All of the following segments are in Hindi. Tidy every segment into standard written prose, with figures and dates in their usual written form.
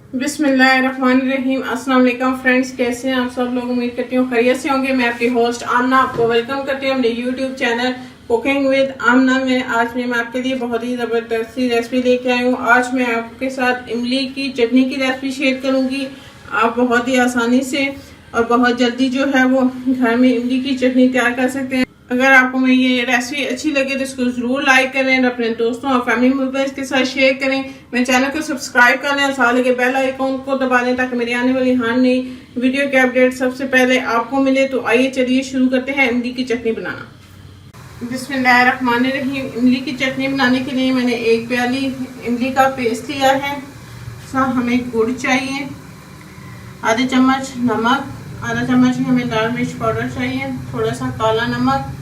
बिस्मिल्लाहिर्रहमानिर्रहीम। अस्सलाम वालेकुम फ्रेंड्स, कैसे हैं आप सब लोग? उम्मीद करती हूँ खैरियत से होंगे। मैं आपकी होस्ट आमना आपको वेलकम करती हूँ अपने यूट्यूब चैनल कुकिंग विद आमना में। आज मैं आपके लिए बहुत ही ज़बरदस्त रेसिपी लेके आई हूँ। आज मैं आपके साथ इमली की चटनी की रेसिपी शेयर करूँगी। आप बहुत ही आसानी से और बहुत जल्दी जो है वो घर में इमली की चटनी तैयार कर सकते हैं। अगर आपको मेरी ये रेसिपी अच्छी लगे तो इसको जरूर लाइक करें और अपने दोस्तों और फैमिली मेंबर्स के साथ शेयर करें। मेरे चैनल को सब्सक्राइब कर लें और साथ लगे बेल आइकॉन को दबा दें ताकि मेरी आने वाली हर नई वीडियो के अपडेट सबसे पहले आपको मिले। तो आइए चलिए शुरू करते हैं इमली की चटनी बनाना। बिस्मिल्लाहिर्रहमानिर्रहीम। इमली की चटनी बनाने के लिए मैंने एक प्याली इमली का पेस्ट लिया है। साथ हमें गुड़ चाहिए, आधे चम्मच नमक, आधा चम्मच हमें लाल मिर्च पाउडर चाहिए, थोड़ा सा काला नमक,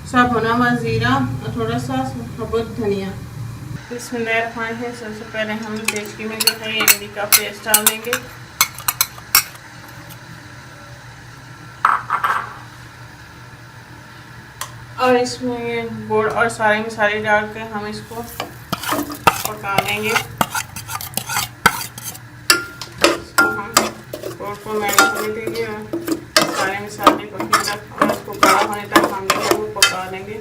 सब भुना हुआ जीरा और थोड़ा सा साबुत धनिया। बिस्मिल्लाहिर्रहमानिर्रहीम। सबसे पहले हम देसी में जो है इमली का पेस्ट डाल देंगे। और इसमें गुड़ और सारे मसाले डाल के हम इसको पका लेंगे। गुड़ को मैश होने देंगे और सारे मसाले पकने तक और इसको बड़ा होने तक हम जो है वो पका लेंगे।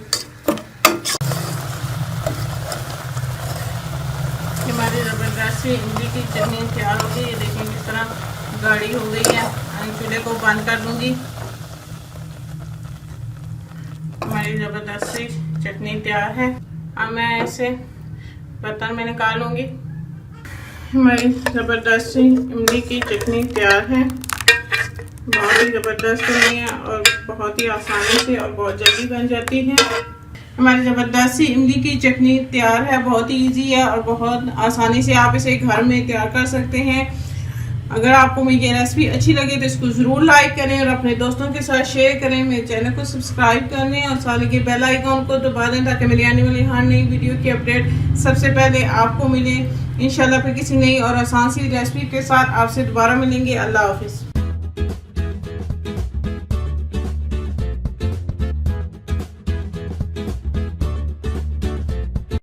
हमारी ज़बरदस्त सी इमली की चटनी तैयार हो गई। ये देखें किस तरह गाढ़ी हो गई है। चूल्हे को बंद कर दूंगी। हमारी ज़बरदस्त सी चटनी तैयार है। अब मैं इसे बर्तन में निकाल लूँगी। हमारी ज़बरदस्त सी इमली की चटनी तैयार है। बहुत ही ज़बरदस्त बनी है और बहुत ही आसानी से और बहुत जल्दी बन जाती है। हमारी ज़बरदस्त सी इमली की चटनी तैयार है। बहुत ही इजी है और बहुत आसानी से आप इसे घर में तैयार कर सकते हैं। अगर आपको मेरी ये रेसिपी अच्छी लगे तो इसको ज़रूर लाइक करें और अपने दोस्तों के साथ शेयर करें। मेरे चैनल को सब्सक्राइब कर लें और साथ के बेल आइकॉन को दबा दें ताकि मेरी आने वाली हर नई वीडियो की अपडेट सबसे पहले आपको मिले। इंशाल्लाह फिर किसी नई और आसान सी रेसिपी के साथ आपसे दोबारा मिलेंगे। अल्लाह हाफिज़।